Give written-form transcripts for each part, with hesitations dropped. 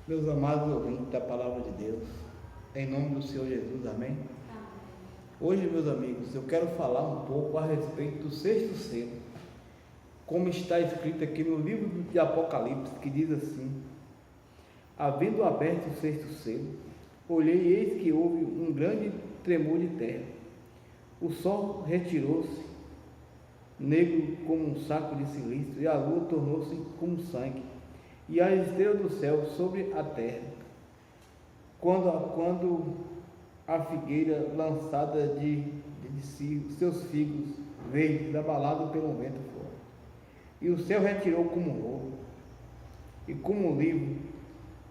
Meus amados ouvintes da Palavra de Deus, em nome do Senhor Jesus, amém? Hoje, meus amigos, eu quero falar um pouco a respeito do sexto selo, como está escrito aqui no livro de Apocalipse, que diz assim: havendo aberto o sexto selo, olhei e eis que houve um grande tremor de terra. O sol retirou-se, negro como um saco de silício, e a lua tornou-se como sangue, e as estrelas do céu sobre a terra. Quando a figueira lançada de si seus figos verdes, abalado pelo vento fora, e o céu retirou como um rolo, e como um livro,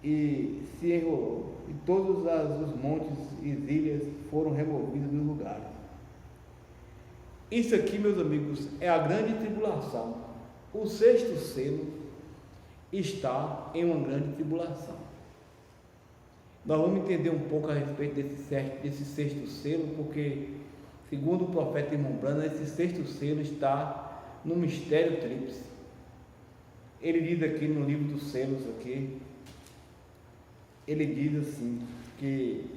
e se enrolou, e todos os montes e ilhas foram removidos dos lugares. Isso aqui, meus amigos, é a grande tribulação. O sexto selo está em uma grande tribulação. Nós vamos entender um pouco a respeito desse sexto selo, porque, segundo o profeta Irmão Branham, esse sexto selo está no mistério tríplice. Ele diz aqui no livro dos selos, aqui, ele diz assim, que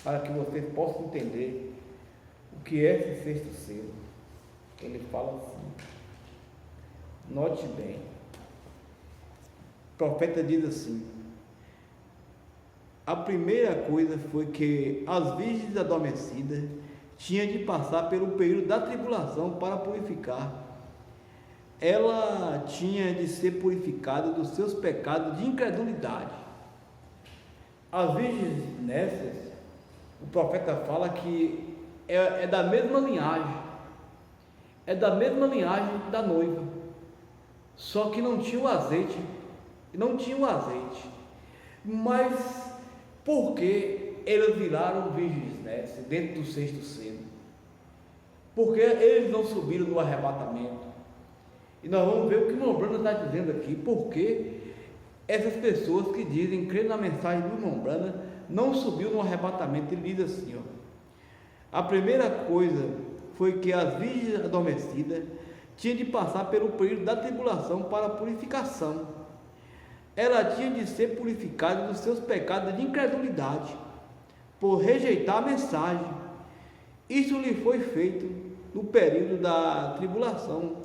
para que vocês possam entender o que é esse sexto selo, ele fala assim, note bem, o profeta diz assim: a primeira coisa foi que as virgens adormecidas tinham de passar pelo período da tribulação para purificar. Ela tinha de ser purificada dos seus pecados de incredulidade. As virgens nessas, o profeta fala que é da mesma linhagem, da noiva, só que não tinha o azeite, mas por que eles viraram virgens nessas, dentro do sexto selo? Porque eles não subiram no arrebatamento. E nós vamos ver o que o irmão Branham está dizendo aqui, porque essas pessoas que dizem crer na mensagem do irmão Branham não subiu no arrebatamento. Ele diz assim, ó: a primeira coisa foi que as virgens adormecidas tinham de passar pelo período da tribulação para a purificação. Ela tinha de ser purificada dos seus pecados de incredulidade, por rejeitar a mensagem. Isso lhe foi feito no período da tribulação.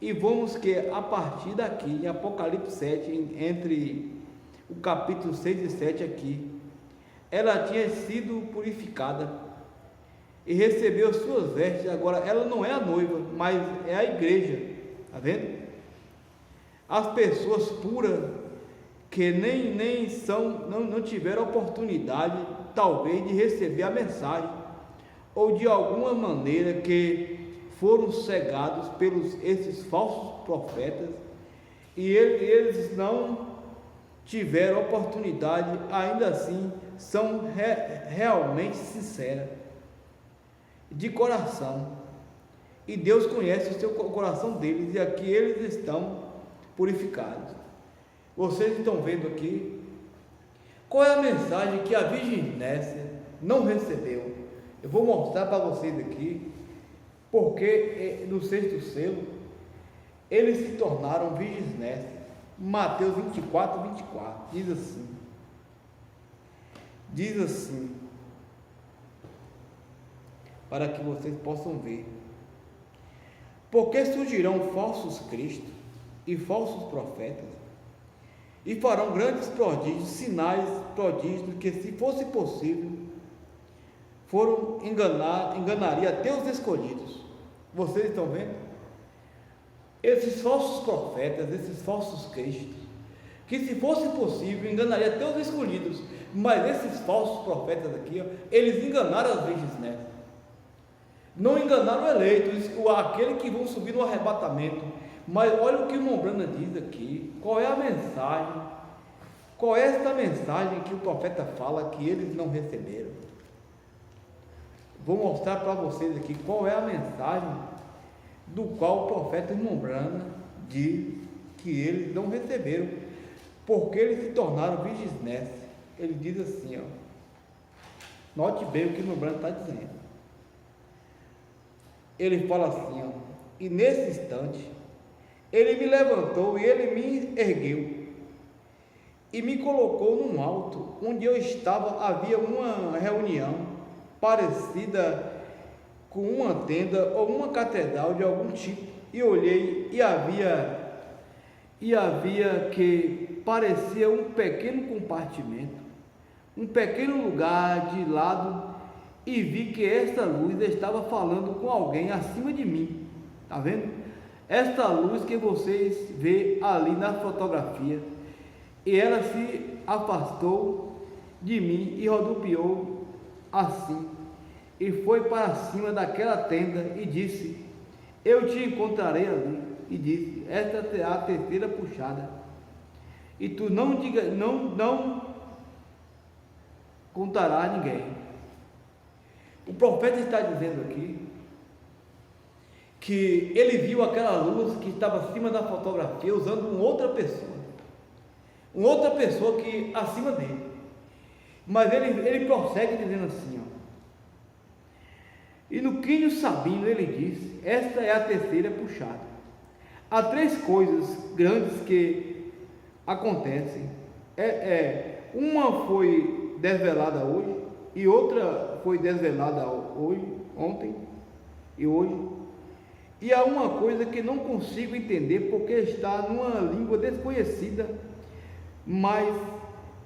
E vamos que a partir daqui, em Apocalipse 7, entre o capítulo 6 e 7 aqui, ela tinha sido purificada e recebeu suas vestes. Agora ela não é a noiva, mas é a igreja, está vendo? As pessoas puras que não tiveram oportunidade, talvez, de receber a mensagem, ou de alguma maneira que foram cegados pelos esses falsos profetas, e eles não tiveram oportunidade, ainda assim são realmente sinceras, de coração, e Deus conhece o coração deles, e aqui eles estão purificados. Vocês estão vendo aqui qual é a mensagem que a Virgem Nécia não recebeu. Eu vou mostrar para vocês aqui, porque no sexto selo eles se tornaram virgens nécias. Mateus 24, 24 diz assim, para que vocês possam ver: porque surgirão falsos cristos e falsos profetas, e farão grandes prodígios, sinais, prodígios, que, se fosse possível, enganaria até os escolhidos. Vocês estão vendo? Esses falsos profetas, esses falsos cristos, que, se fosse possível, enganaria até os escolhidos. Mas esses falsos profetas aqui, ó, eles enganaram as virgens nécias. Não enganaram o eleito, aquele que vão subir no arrebatamento. Mas olha o que o irmão Branham diz aqui. Qual é a mensagem? Qual é esta mensagem que o profeta fala que eles não receberam? Vou mostrar para vocês aqui qual é a mensagem do qual o profeta irmão Branham diz que eles não receberam, porque eles se tornaram virgens nécias. Ele diz assim, ó, note bem o que o irmão Branham está dizendo. Ele fala assim, ó: e nesse instante ele me levantou e ele me ergueu, e me colocou num alto, onde eu estava. Havia uma reunião parecida com uma tenda ou uma catedral de algum tipo, e olhei e havia que parecia um pequeno compartimento, um pequeno lugar de lado, e vi que esta luz estava falando com alguém acima de mim. Está vendo? Esta luz que vocês vê ali na fotografia, e ela se afastou de mim e rodopiou assim, e foi para cima daquela tenda e disse: eu te encontrarei ali. E disse: esta será a terceira puxada, e tu não contará a ninguém. O profeta está dizendo aqui que ele viu aquela luz que estava acima da fotografia usando uma outra pessoa que acima dele. Mas ele prossegue dizendo assim, ó: e no quinho sabino ele disse: esta é a terceira puxada. Há três coisas grandes que acontecem. Uma foi desvelada hoje, e outra foi desvelada ontem e hoje. E há uma coisa que não consigo entender, porque está numa língua desconhecida, mas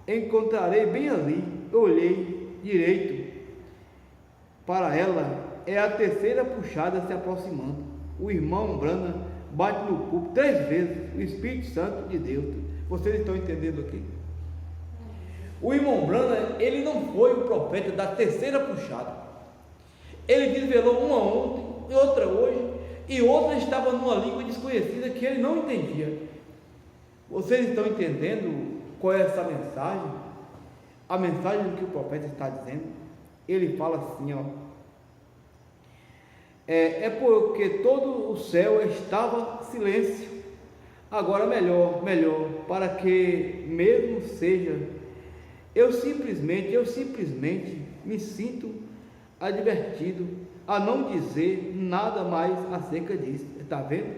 encontrarei bem ali. Eu olhei direito para ela, é a terceira puxada se aproximando. O irmão Branham bate no púlpito 3 vezes, o Espírito Santo de Deus. Vocês estão entendendo aqui? O irmão Branham, ele não foi o profeta da terceira puxada. Ele desvelou uma ontem, outra hoje, e outra estava numa língua desconhecida que ele não entendia. Vocês estão entendendo qual é essa mensagem? A mensagem que o profeta está dizendo. Ele fala assim, ó: é porque todo o céu estava silêncio. Agora melhor, para que mesmo seja, eu simplesmente me sinto advertido a não dizer nada mais acerca disso. Está vendo?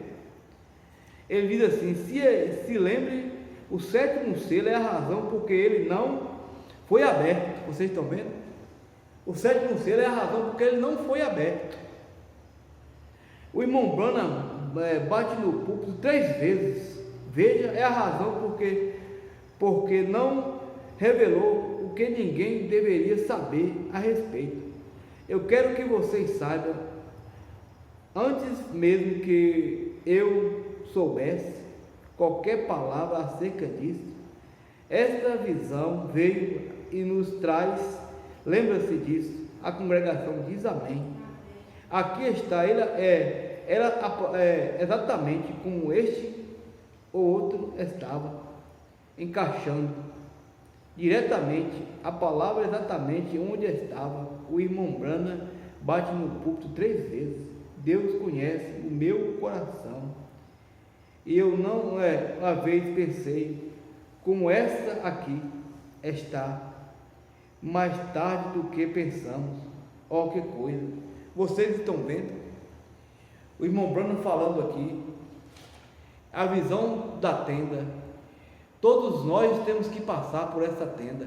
Ele diz assim: se lembre, o sétimo selo é a razão porque ele não foi aberto. Vocês estão vendo? O sétimo selo é a razão porque ele não foi aberto. O irmão Branham bate no púlpito 3 vezes. Veja, é a razão porque não revelou o que ninguém deveria saber a respeito. Eu quero que vocês saibam, antes mesmo que eu soubesse qualquer palavra acerca disso, esta visão veio e nos traz, lembra-se disso, a congregação diz amém. Aqui está, ela exatamente como este ou outro estava, encaixando diretamente a palavra exatamente onde estava. O irmão Branham bate no púlpito 3 vezes. Deus conhece o meu coração. E eu não uma vez pensei, como esta aqui está, mais tarde do que pensamos. Ó, que coisa! Vocês estão vendo? O irmão Branham falando aqui, a visão da tenda. Todos nós temos que passar por essa tenda.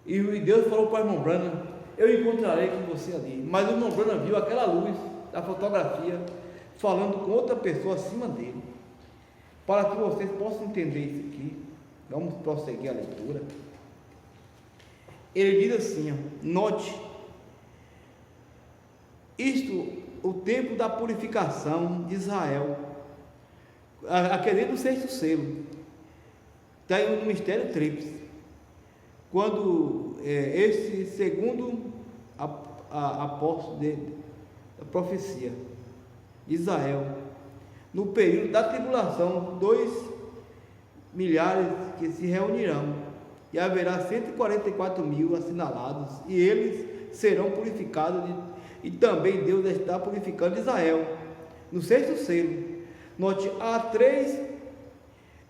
E Deus falou para o irmão Branham: eu encontrarei com você ali. Mas o irmão Branham viu aquela luz da fotografia falando com outra pessoa acima dele. Para que vocês possam entender isso aqui, vamos prosseguir a leitura. Ele diz assim, ó: note, isto, o tempo da purificação de Israel, aquele do 6º selo, está aí no mistério tríplice, quando esse segundo apóstolo da profecia de Israel, no período da tribulação, 2 milhares que se reunirão, e haverá 144 mil assinalados, e eles serão purificados, e também Deus está purificando Israel, no 6º selo. Note, há 3,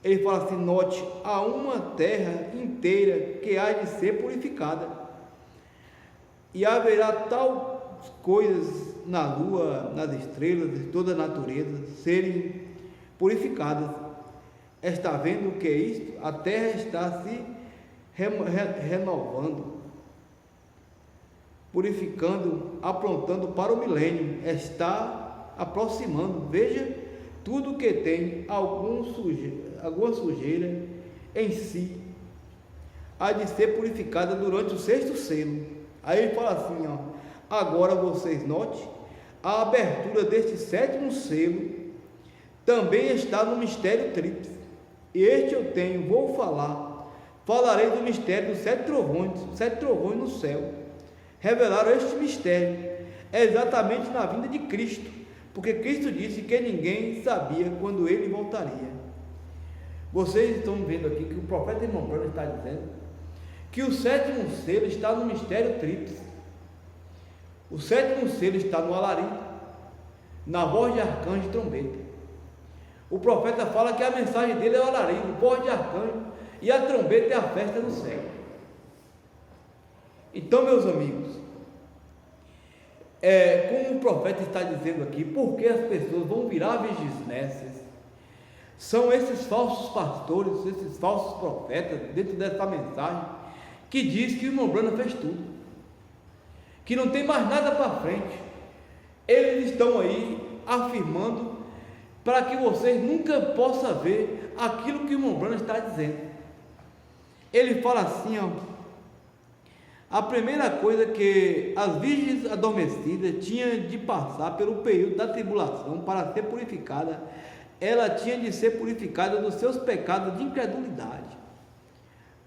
ele fala assim, note, há uma terra inteira que há de ser purificada, e haverá tal coisas na lua, nas estrelas, de toda a natureza, serem purificadas, está vendo o que é isto? A terra está se renovando, purificando, aprontando para o milênio, está aproximando. Veja, tudo que tem alguma sujeira em si há de ser purificada durante o sexto selo. Aí ele fala assim, ó, agora vocês notem, a abertura deste sétimo selo também está no mistério tríplice. E este eu tenho, falarei do mistério dos sete trovões no céu. Revelaram este mistério exatamente na vinda de Cristo, porque Cristo disse que ninguém sabia quando ele voltaria. Vocês estão vendo aqui que o profeta irmão Branham está dizendo que o sétimo selo está no mistério tríplice. O sétimo selo está no alarido, na voz de arcanjo e trombeta. O profeta fala que a mensagem dele é o alarido, voz de arcanjo, e a trombeta é a festa no céu. Então, meus amigos, como o profeta está dizendo aqui, porque as pessoas vão virar virgens? São esses falsos pastores, esses falsos profetas, dentro dessa mensagem, que diz que o irmão Branham fez tudo, que não tem mais nada para frente. Eles estão aí afirmando para que vocês nunca possam ver aquilo que o irmão Branham está dizendo. Ele fala assim, ó, a primeira coisa que as virgens adormecidas tinham de passar pelo período da tribulação para ser purificada, ela tinha de ser purificada dos seus pecados de incredulidade,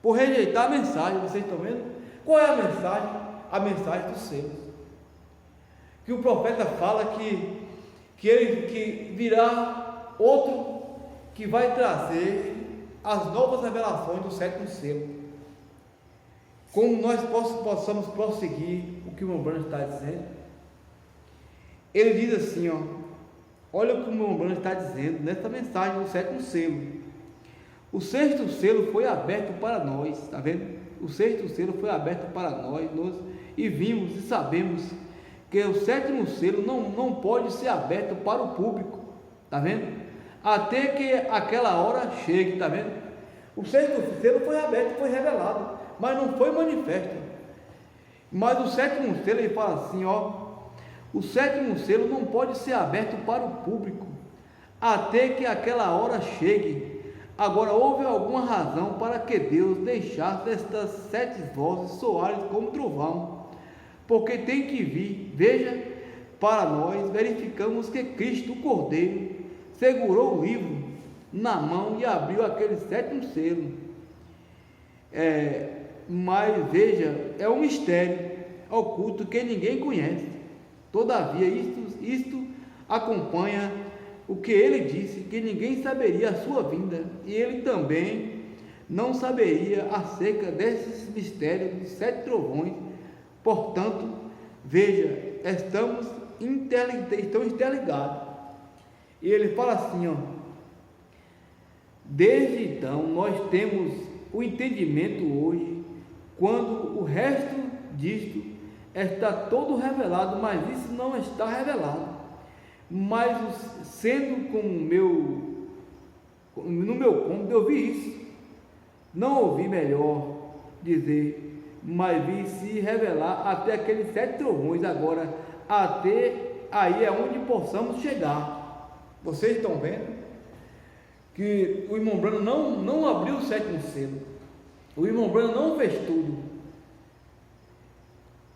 por rejeitar a mensagem. Vocês estão vendo? Qual é a mensagem? A mensagem dos selos, que o profeta fala que virá outro que vai trazer as novas revelações do sétimo selo. Como nós possamos prosseguir o que o irmão Branham está dizendo? Ele diz assim, ó, olha o que o irmão Branham está dizendo nessa mensagem do sétimo selo. O sexto selo foi aberto para nós, está vendo? O sexto selo foi aberto para nós, e vimos e sabemos que o sétimo selo não pode ser aberto para o público, está vendo? Até que aquela hora chegue, está vendo? O sexto selo foi aberto, foi revelado, mas não foi manifesto. Mas o sétimo selo, ele fala assim, ó, o sétimo selo não pode ser aberto para o público, até que aquela hora chegue. Agora, houve alguma razão para que Deus deixasse estas sete vozes soarem como trovão, porque tem que vir. Veja, para nós verificamos que Cristo, o Cordeiro, segurou o livro na mão e abriu aquele sétimo selo. Mas veja, é um mistério oculto que ninguém conhece. Todavia, isto acompanha o que ele disse, que ninguém saberia a sua vinda, e ele também não saberia acerca desses mistérios dos sete trovões. Portanto, veja, estão interligados. E ele fala assim, ó, desde então nós temos o entendimento hoje, quando o resto disto está todo revelado, mas isso não está revelado. Mas sendo como no meu cômodo eu vi isso, não ouvi, melhor dizer, mas vi se revelar até aqueles sete trovões. Agora, até aí é onde possamos chegar. Vocês estão vendo que o irmão Branham não abriu o sétimo selo, o irmão Branham não fez tudo.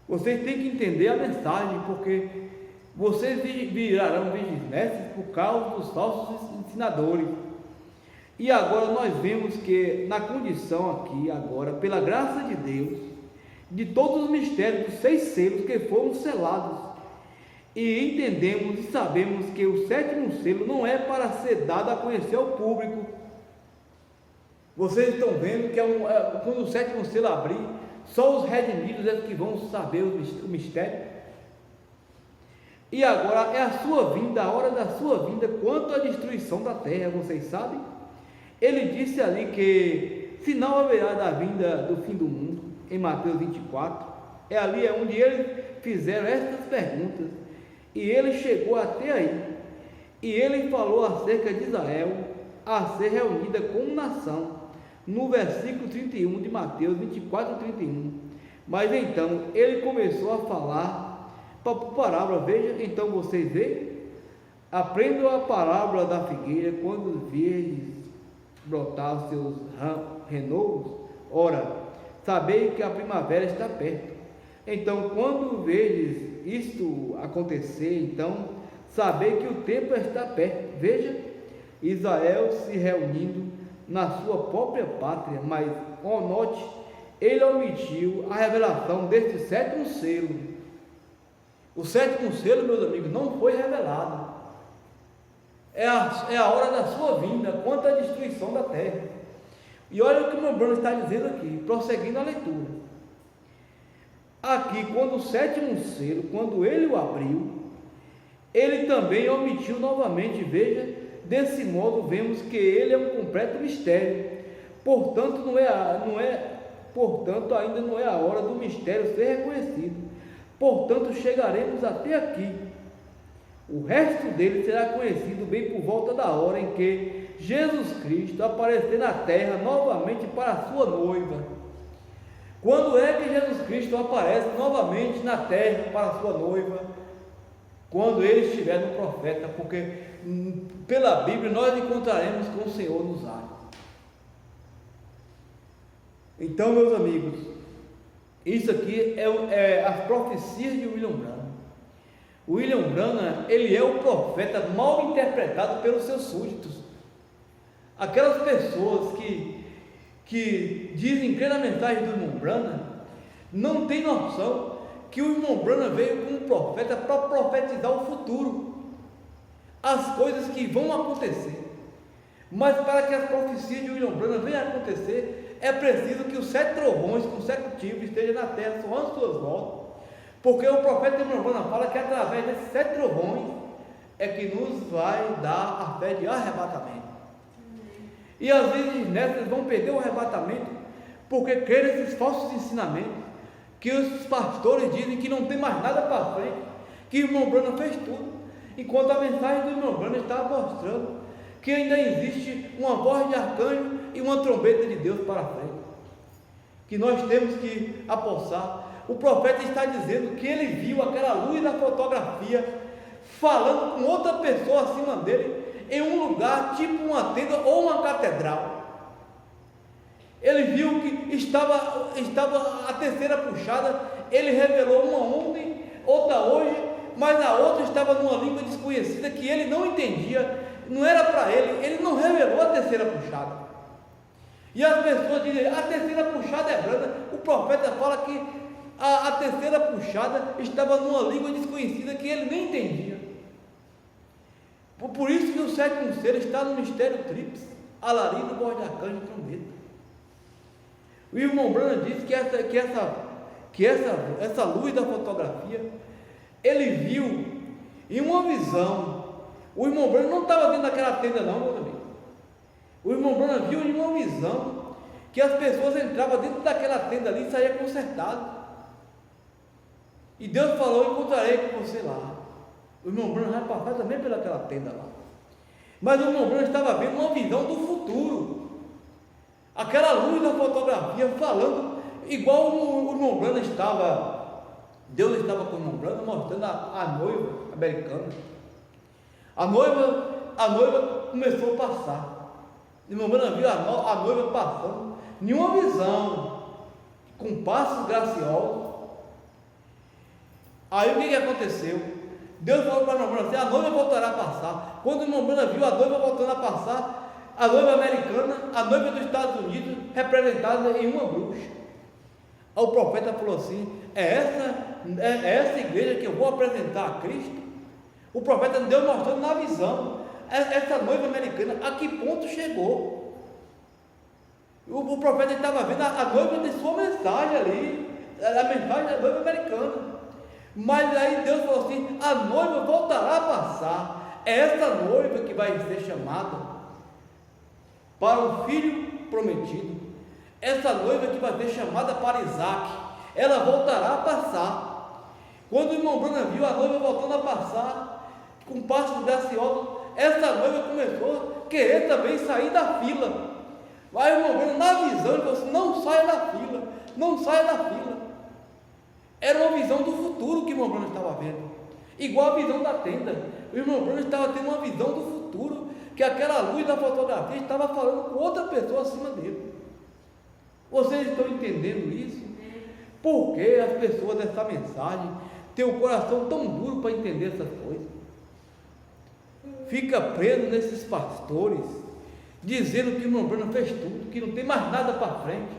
Vocês têm que entender a mensagem, porque vocês virarão virgens por causa dos falsos ensinadores. E agora nós vemos que na condição aqui, agora, pela graça de Deus, de todos os mistérios dos 6 selos que foram selados, e entendemos e sabemos que o sétimo selo não é para ser dado a conhecer ao público. Vocês estão vendo que quando o sétimo selo abrir, só os redimidos é que vão saber o mistério. E agora é a sua vinda, a hora da sua vinda, quanto à destruição da terra, vocês sabem? Ele disse ali que sinal haverá da vinda do fim do mundo, em Mateus 24, ali onde eles fizeram estas perguntas, e ele chegou até aí, e ele falou acerca de Israel, a ser reunida como nação, no versículo 31 de Mateus 24 e 31. Mas então ele começou a falar por parábola. Veja, então vocês veem, aprendam a parábola da figueira. Quando virdes brotar os seus renovos, ora, sabei que a primavera está perto. Então, quando vedes isto acontecer, então sabei que o tempo está perto. Veja, Israel se reunindo na sua própria pátria, mas, note, ele omitiu a revelação deste sétimo selo. O sétimo selo, meus amigos, não foi revelado. É a hora da sua vinda, quanto à destruição da terra. E olha o que o meu Bruno está dizendo aqui, prosseguindo a leitura. Aqui, quando o sétimo selo, quando ele o abriu, ele também omitiu novamente. Veja, desse modo vemos que ele é um completo mistério. Portanto, portanto, ainda não é a hora do mistério ser reconhecido. Portanto, chegaremos até aqui. O resto dele será conhecido bem por volta da hora em que Jesus Cristo aparecer na terra novamente para a sua noiva. Quando é que Jesus Cristo aparece novamente na terra para a sua noiva? Quando ele estiver no profeta, porque pela Bíblia nós encontraremos com o Senhor nos ares. Então, meus amigos, isso aqui é as profecias de William Branham. William Branham, ele é o profeta mal interpretado pelos seus súditos. Aquelas pessoas que dizem crer na mensagem do irmão Branham não tem noção que o irmão Branham veio como profeta para profetizar o futuro, as coisas que vão acontecer. Mas para que as profecias de William Branham venham a acontecer, é preciso que os 7 trovões consecutivos estejam na terra soando suas vozes, porque o profeta William Branham fala que através desses 7 trovões é que nos vai dar a fé de arrebatamento. E às vezes nessas vão perder o arrebatamento porque creem nesses falsos ensinamentos, que os pastores dizem que não tem mais nada para frente, que o irmão Branham fez tudo, enquanto a mensagem do irmão Branham está mostrando que ainda existe uma voz de arcanjo e uma trombeta de Deus para frente, que nós temos que apossar. O profeta está dizendo que ele viu aquela luz da fotografia falando com outra pessoa acima dele, em um lugar tipo uma tenda ou uma catedral. Ele viu que estava a terceira puxada. Ele revelou uma ontem, outra hoje, mas a outra estava numa língua desconhecida que ele não entendia, não era para ele. Ele não revelou a terceira puxada. E as pessoas dizem: a terceira puxada é branda. O profeta fala que a terceira puxada estava numa língua desconhecida que ele nem entendia. Por isso que o sétimo selo está no mistério tríplice: alarido, voz de arcanjo e trombeta. O irmão Branham disse que essa luz da fotografia, ele viu em uma visão. O irmão Branham não estava dentro daquela tenda não, meu amigo. O irmão Branham viu em uma visão que as pessoas entravam dentro daquela tenda ali e saíam consertadas. E Deus falou: encontrarei com você lá. O irmão Branham vai passar também pelaquela tenda lá. Mas o irmão Branham estava vendo uma visão do futuro. Aquela luz da fotografia falando, igual o irmão Branham estava. Deus estava com o irmão Branham mostrando a noiva americana. A noiva começou a passar. O irmão Branham viu a noiva passando em uma visão, com passos graciosos. Aí o que aconteceu? Deus falou para o irmão Branham assim: a noiva voltará a passar. Quando o irmão Branham viu a noiva voltando a passar, a noiva americana, a noiva dos Estados Unidos, representada em uma bruxa. Aí o profeta falou assim: é essa igreja que eu vou apresentar a Cristo? O profeta Deus mostrando na visão, essa noiva americana, a que ponto chegou? O profeta estava vendo a noiva de sua mensagem ali, a mensagem da noiva americana. Mas aí Deus falou assim: a noiva voltará a passar. É essa noiva que vai ser chamada para o filho prometido. Essa noiva que vai ser chamada para Isaac, ela voltará a passar. Quando o irmão Branham viu a noiva voltando a passar, com passos graciosos, essa noiva começou querer também sair da fila. Mas o irmão Branham, na visão, ele falou assim: não saia da fila, não saia da fila. Era uma visão do futuro que o irmão Branham estava vendo, igual a visão da tenda. O irmão Branham estava tendo uma visão do futuro, que aquela luz da fotografia estava falando com outra pessoa acima dele. Vocês estão entendendo isso? Por que as pessoas dessa mensagem têm um coração tão duro para entender essas coisas? Fica preso nesses pastores, dizendo que o irmão Branham fez tudo, que não tem mais nada para frente,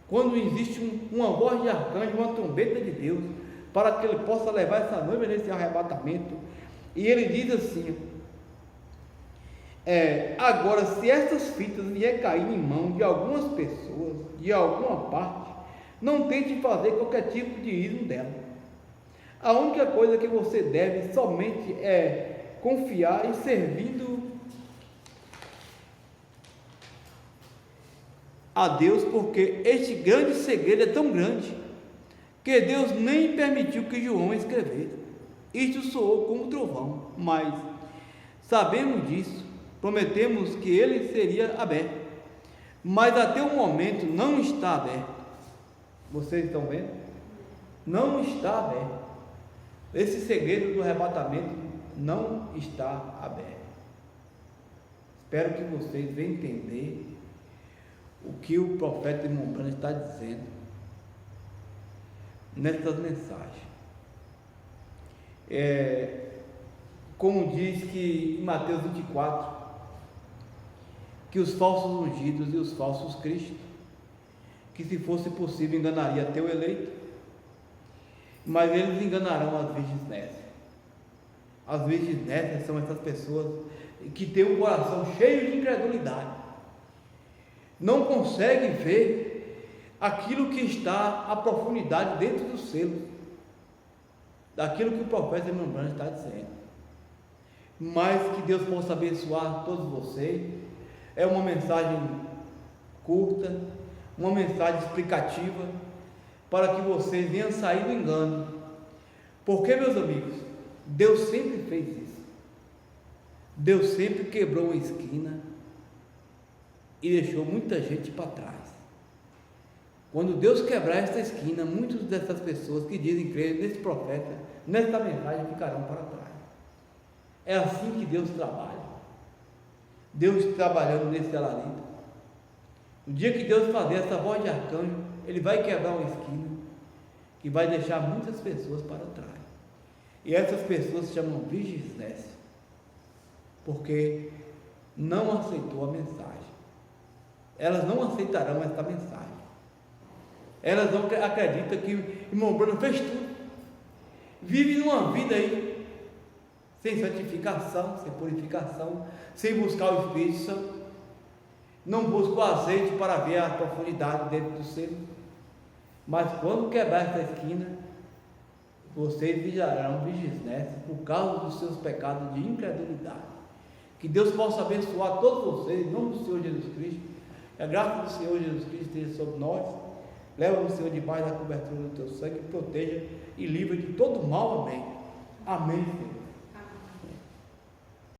quando existe uma voz de arcanjo, uma trombeta de Deus, para que ele possa levar essa noiva nesse arrebatamento. E ele diz assim: agora, se essas fitas vier cair em mão de algumas pessoas, de alguma parte, não tente fazer qualquer tipo de ismo dela. A única coisa que você deve somente é confiar e servindo a Deus, porque este grande segredo é tão grande que Deus nem permitiu que João escrevesse. Isto soou como trovão, mas sabemos disso, prometemos que ele seria aberto, mas até o momento não está aberto. Vocês estão vendo? Não está aberto. Esse segredo do arrebatamento não está aberto. Espero que vocês venham entender o que o profeta irmão Branham está dizendo nessas mensagens. Como diz que em Mateus 24, que os falsos ungidos e os falsos cristos, que se fosse possível enganaria até o eleito, mas eles enganarão as virgens nécias. As virgens nécias são essas pessoas que têm um coração cheio de incredulidade, não conseguem ver aquilo que está à profundidade dentro dos selos, daquilo que o profeta irmão Branham está dizendo. Mas que Deus possa abençoar todos vocês. É uma mensagem curta, uma mensagem explicativa, para que vocês venham sair do engano. Porque, meus amigos, Deus sempre fez isso. Deus sempre quebrou uma esquina e deixou muita gente para trás. Quando Deus quebrar esta esquina, muitas dessas pessoas que dizem crer nesse profeta, nesta mensagem, ficarão para trás. É assim que Deus trabalha. Deus trabalhando nesse alarido. No dia que Deus fazer essa voz de arcanjo, Ele vai quebrar uma esquina que vai deixar muitas pessoas para trás. E essas pessoas se chamam virgens nécias, porque não aceitou a mensagem. Elas não aceitarão esta mensagem. Elas não acreditam que o irmão Branham fez tudo. Vive numa vida aí sem santificação, sem purificação, sem buscar o Espírito Santo. Não busca o azeite para ver a profundidade dentro do ser. Mas quando quebrar essa esquina, vocês virarão virgens nécias por causa dos seus pecados de incredulidade. Que Deus possa abençoar todos vocês, em nome do Senhor Jesus Cristo. Que a graça do Senhor Jesus Cristo esteja sobre nós. Leva o Senhor debaixo da cobertura do teu sangue, proteja e livre de todo mal. Amém. Amém, Senhor.